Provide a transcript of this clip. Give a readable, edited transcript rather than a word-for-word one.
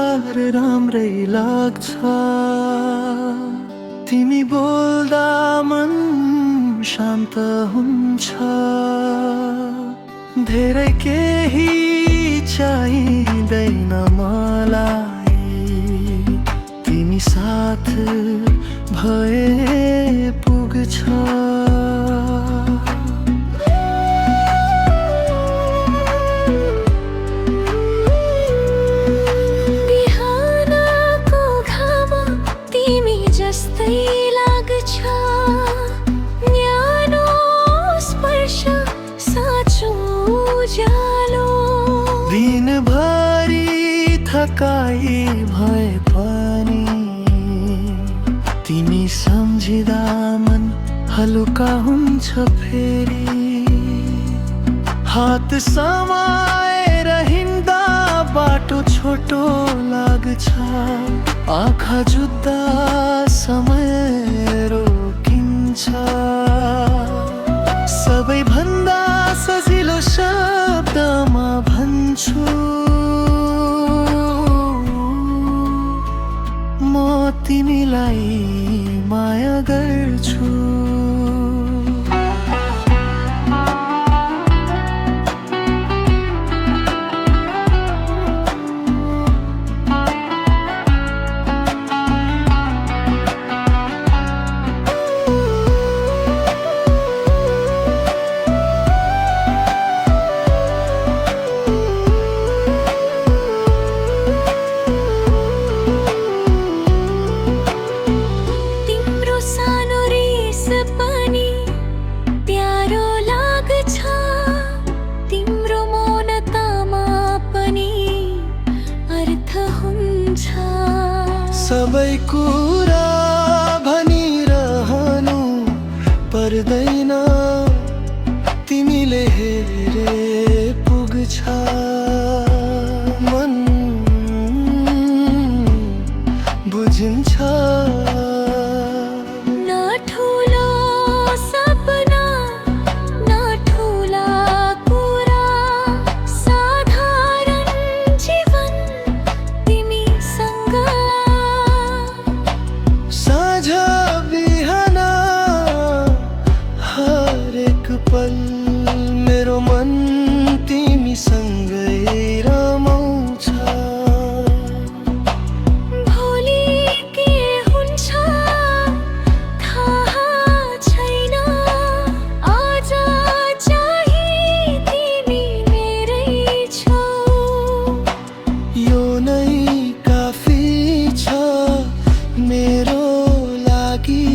संसार राम्रै लाग्छ। तिमी बोल्दा मन शान्त हुन्छ। धेरै केही चाहिँदैन मलाई, तिमी साथ भए पुग्छ। बिहानको घाम तिमी जस्तै लाग्छ, न्यानो स्पर्श साँचो उज्यालो। दिनभरि थकाइ भए पनि तिमी सम्झिँदा मन हलुका हुन्छ फेरि। हात समाएर हिँड्दा बाटो छोटो लाग्छ, आँखा जुत्दा समय रोकिन्छ। सबैभन्दा सजिलो शब्दमा भन्छु, म तिमीलाई माया गर्छु। सबै कुरा भनिरहनु पर्दैन, तिमीले हेरे पुग्छ। मन बुझिन्छ। पल मेरो मन तिमीसँगै रमाउँछ। भोलि के हुन्छ थाहा छैन, आज चाहिँ तिमी मेरै छौ। यो नै काफी छ मेरो लागि।